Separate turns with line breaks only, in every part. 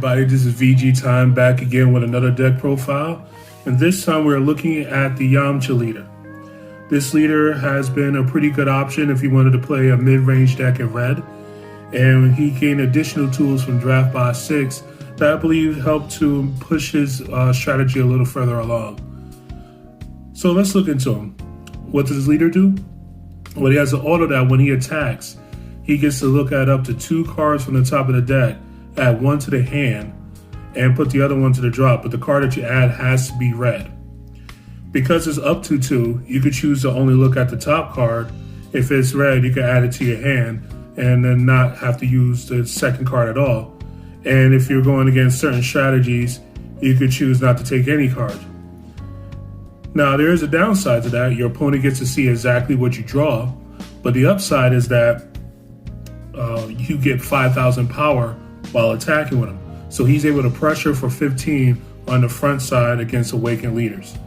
everybody, this is VG Time back again with another deck profile, and this time we're looking at the Yamcha leader. This leader has been a pretty good option if you wanted to play a mid-range deck in red, and he gained additional tools from Draft Box 6 that I believe helped to push his strategy a little further along. So let's look into him. What does his leader do? Well, he has an auto that when he attacks, he gets to look at up to 2 cards from the top of the deck, add 1 to the hand, and put the other one to the drop, but the card that you add has to be red. Because it's up to 2, you could choose to only look at the top card. If it's red, you can add it to your hand and then not have to use the second card at all. And if you're going against certain strategies, you could choose not to take any card. Now, there is a downside to that. Your opponent gets to see exactly what you draw, but the upside is that you get 5,000 power while attacking with him. So he's able to pressure for 15 on the front side against awakened leaders.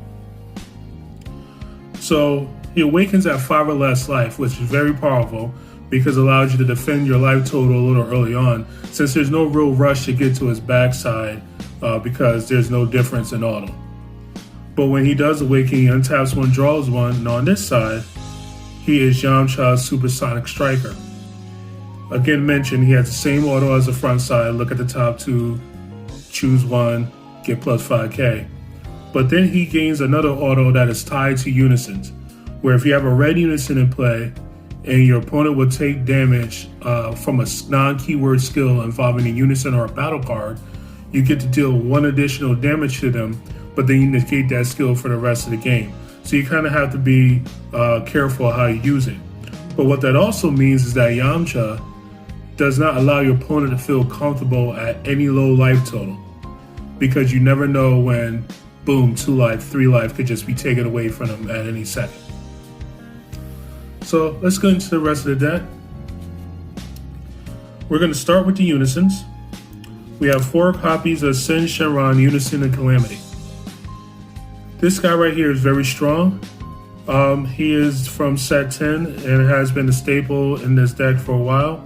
So he awakens at 5 or less life, which is very powerful because it allows you to defend your life total a little early on, since there's no real rush to get to his backside because there's no difference in auto. But when he does awaken, he untaps 1, draws 1, and on this side, he is Yamcha's Supersonic Striker. Again mentioned, he has the same auto as the front side. Look at the top 2, choose 1, get plus 5k. But then he gains another auto that is tied to Unisons, where if you have a red Unison in play and your opponent will take damage from a non-keyword skill involving a Unison or a battle card, you get to deal 1 additional damage to them, but then you negate that skill for the rest of the game. So you kind of have to be careful how you use it. But what that also means is that Yamcha does not allow your opponent to feel comfortable at any low life total, because you never know when, boom, 2 life, 3 life could just be taken away from them at any second. So let's go into the rest of the deck. We're going to start with the Unisons. We have 4 copies of Sen, Shenron, Unison, and Calamity. This guy right here is very strong. He is from set 10 and has been a staple in this deck for a while.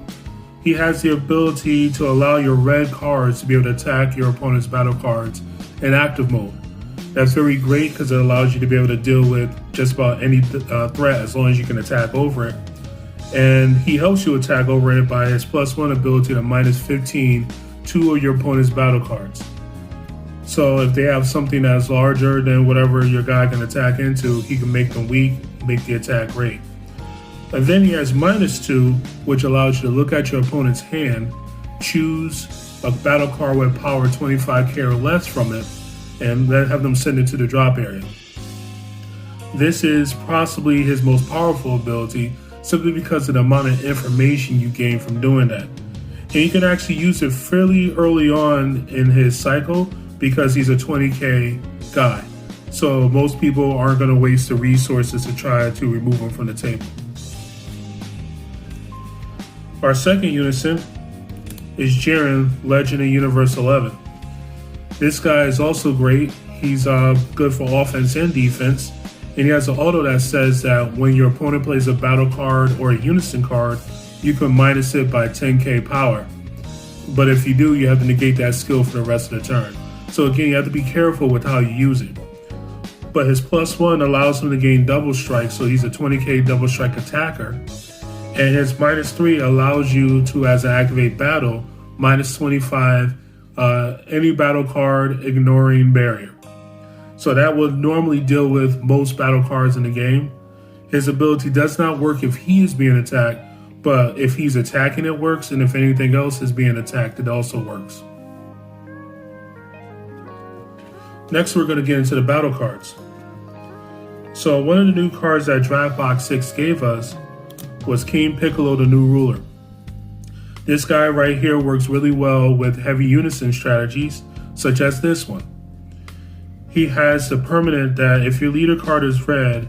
He has the ability to allow your red cards to be able to attack your opponent's battle cards in active mode. That's very great because it allows you to be able to deal with just about any threat as long as you can attack over it. And he helps you attack over it by his +1 ability to -15 2 of your opponent's battle cards. So if they have something that's larger than whatever your guy can attack into, he can make them weak, make the attack great. And then he has -2, which allows you to look at your opponent's hand, choose a battle card with power 25k or less from it, and then have them send it to the drop area. This is possibly his most powerful ability, simply because of the amount of information you gain from doing that. And you can actually use it fairly early on in his cycle because he's a 20k guy. So most people aren't going to waste the resources to try to remove him from the table. Our second Unison is Jiren, Legend of Universe 11. This guy is also great. He's good for offense and defense, and he has an auto that says that when your opponent plays a battle card or a Unison card, you can minus it by 10k power. But if you do, you have to negate that skill for the rest of the turn. So again, you have to be careful with how you use it. But his +1 allows him to gain double strike, so he's a 20k double strike attacker. And his -3 allows you to, as an activate battle, -25 any battle card ignoring barrier. So that would normally deal with most battle cards in the game. His ability does not work if he is being attacked, but if he's attacking it works, and if anything else is being attacked, it also works. Next, we're going to get into the battle cards. So one of the new cards that Draft Box 6 gave us was King Piccolo, the New Ruler. This guy right here works really well with heavy Unison strategies, such as this one. He has the permanent that if your leader card is red,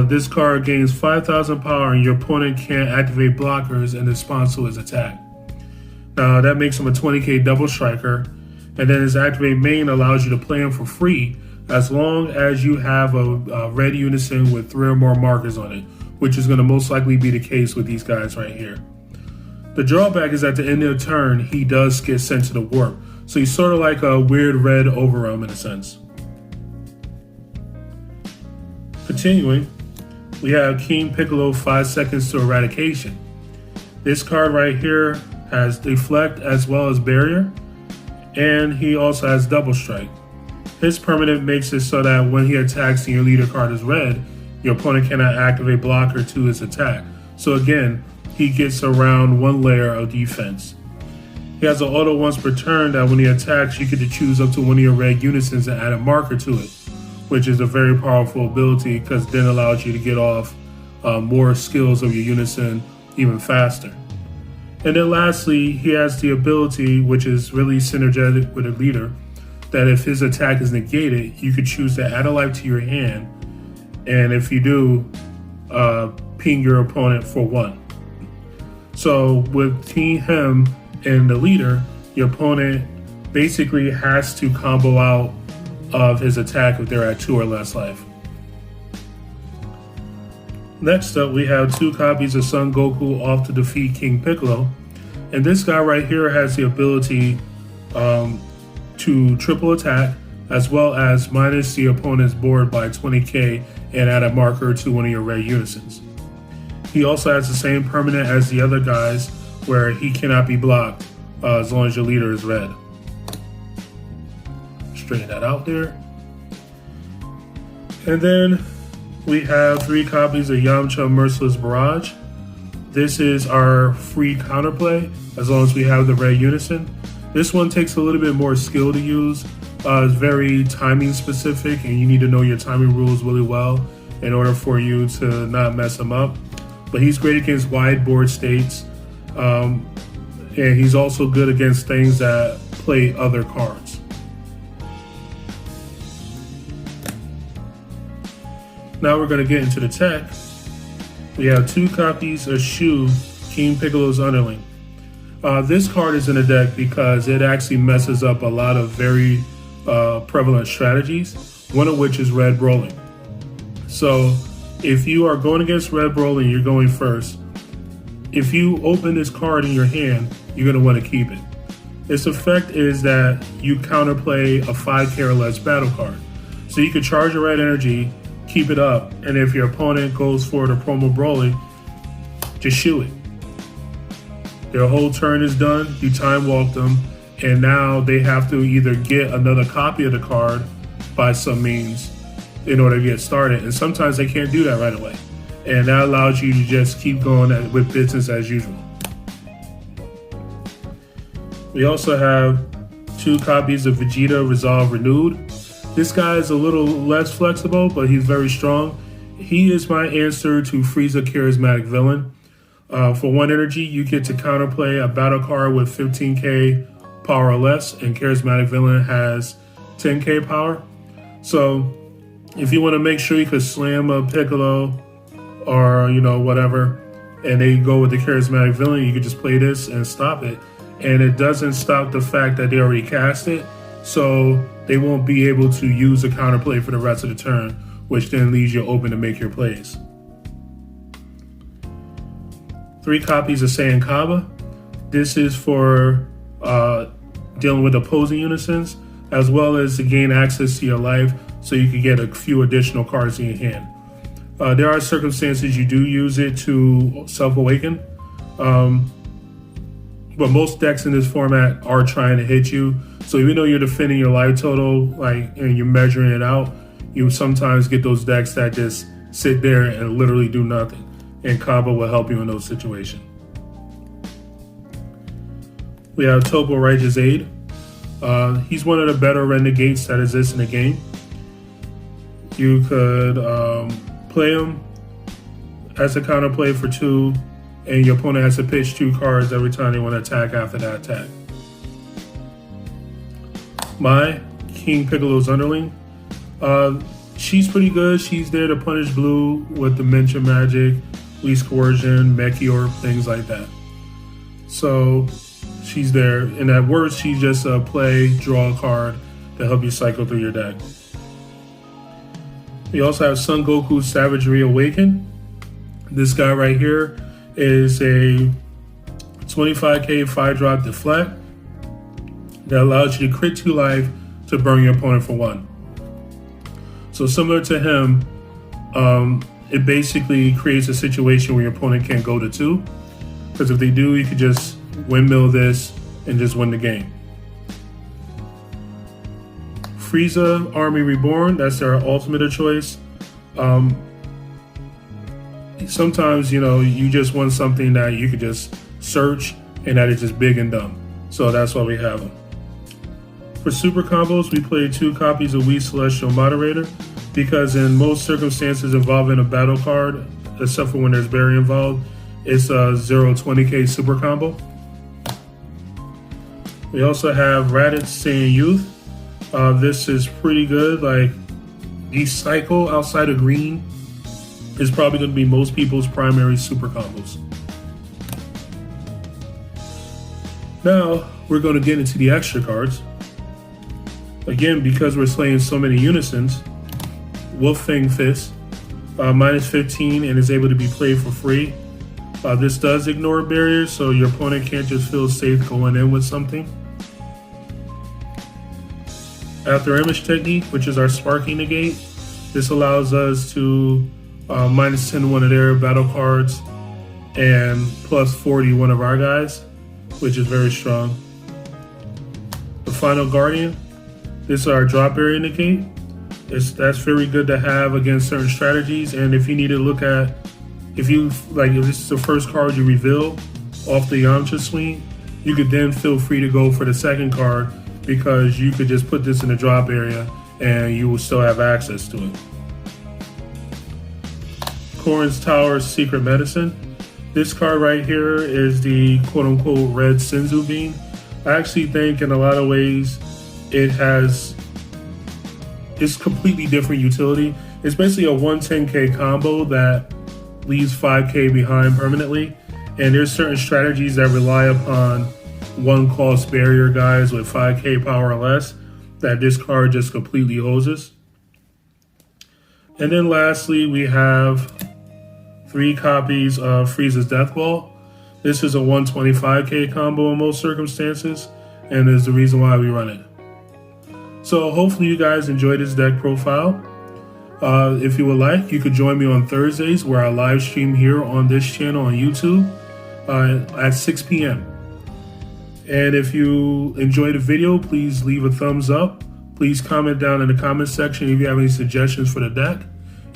this card gains 5,000 power and your opponent can't activate blockers in response to his attack. Now that makes him a 20k double striker, and then his activate main allows you to play him for free as long as you have a red Unison with 3 or more markers on it, which is going to most likely be the case with these guys right here. The drawback is at the end of the turn, he does get sent to the warp. So he's sort of like a weird red overwhelm in a sense. Continuing, we have King Piccolo 5 seconds to eradication. This card right here has deflect as well as barrier, and he also has double strike. His permanent makes it so that when he attacks and your leader card is red, your opponent cannot activate blocker to his attack. So again, he gets around one layer of defense. He has an auto once per turn that when he attacks, you get to choose up to one of your red unisons and add a marker to it, which is a very powerful ability because then allows you to get off more skills of your unison even faster. And then lastly, he has the ability, which is really synergetic with a leader, that if his attack is negated, you could choose to add a life to your hand, and if you do, ping your opponent for 1. So with Team him and the leader, your opponent basically has to combo out of his attack if they're at 2 or less life. Next up, we have 2 copies of Son Goku off to defeat King Piccolo. And this guy right here has the ability to triple attack as well as minus the opponent's board by 20k and add a marker to one of your red unisons. He also has the same permanent as the other guys where he cannot be blocked as long as your leader is red. Straighten that out there. And then we have 3 copies of Yamcha Merciless Barrage. This is our free counterplay as long as we have the red unison. This one takes a little bit more skill to use. It's very timing specific and you need to know your timing rules really well in order for you to not mess them up. But he's great against wide board states, and he's also good against things that play other cards. Now we're going to get into the tech. We have 2 copies of Shu, King Piccolo's Underling. This card is in the deck because it actually messes up a lot of very prevalent strategies, one of which is red rolling. So if you are going against red rolling, you're going first. If you open this card in your hand, you're going to want to keep it. Its effect is that you counterplay a 5k or less battle card. So you can charge a red energy, keep it up, and if your opponent goes for the promo Broly, just shoot it. Their whole turn is done, you time walk them, and now they have to either get another copy of the card by some means in order to get started, and sometimes they can't do that right away. And that allows you to just keep going with business as usual. We also have 2 copies of Vegeta Resolve Renewed. This guy is a little less flexible, but he's very strong. He is my answer to Frieza Charismatic Villain. For 1 energy, you get to counterplay a battle card with 15k power or less, and Charismatic Villain has 10k power. So if you want to make sure you could slam a Piccolo or, whatever, and they go with the Charismatic Villain, you could just play this and stop it. And it doesn't stop the fact that they already cast it, so they won't be able to use a counterplay for the rest of the turn, which then leaves you open to make your plays. 3 copies of Saiyan Kaba. This is for dealing with opposing unisons, as well as to gain access to your life so you can get a few additional cards in your hand. There are circumstances you do use it to self-awaken, but most decks in this format are trying to hit you. So even though you're defending your life total, and you're measuring it out, you sometimes get those decks that just sit there and literally do nothing. And Kaba will help you in those situations. We have Topo Righteous Aid. He's one of the better renegades that exists in the game. You could play him as a counterplay for 2, and your opponent has to pitch 2 cards every time they want to attack after that attack. My King Piccolo's Underling. She's pretty good. She's there to punish blue with Dimension Magic, Least Coercion, Meteor, things like that. So she's there, and at worst, she's just a play, draw a card to help you cycle through your deck. We also have Son Goku Savagery Awaken. This guy right here is a 25k 5-drop deflect that allows you to crit 2 life to burn your opponent for 1. So similar to him, it basically creates a situation where your opponent can't go to 2, because if they do, you could just windmill this and just win the game. Frieza Army Reborn, that's our ultimate of choice. Sometimes, you just want something that you could just search and that is just big and dumb. So that's why we have them. For super combos, we play 2 copies of Wii Celestial Moderator, because in most circumstances involving a battle card, except for when there's Barry involved, it's a 0-20k super combo. We also have Raditz Saiyan Youth. This is pretty good. Like, each cycle outside of green is probably going to be most people's primary super combos. Now, we're going to get into the extra cards. Again, because we're slaying so many Unisons, Wolf Fang Fist, minus 15 and is able to be played for free. This does ignore barriers, so your opponent can't just feel safe going in with something. After Image Technique, which is our Sparking Negate, this allows us to minus 10 one of their battle cards and plus 40 one of our guys, which is very strong. The Final Guardian, this is our Drop Area Negate. That's very good to have against certain strategies, and if you need to look at, if this is the first card you reveal off the Yamcha swing, you could then feel free to go for the second card, because you could just put this in the drop area and you will still have access to it. Korin's Tower's Secret Medicine. This card right here is the quote-unquote red Senzu Bean. I actually think in a lot of ways it's completely different utility. It's basically a 110k combo that leaves 5k behind permanently, and there's certain strategies that rely upon 1-cost barrier guys with 5k power or less that this card just completely hoses. And then lastly, we have 3 copies of Frieza's Death Ball. This is a 125k combo in most circumstances, and is the reason why we run it. So hopefully you guys enjoyed this deck profile. If you would like, you could join me on Thursdays, where I live stream here on this channel on YouTube at 6 p.m. And if you enjoyed the video, please leave a thumbs up. Please comment down in the comment section if you have any suggestions for the deck.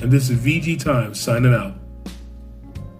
And this is VG Time signing out.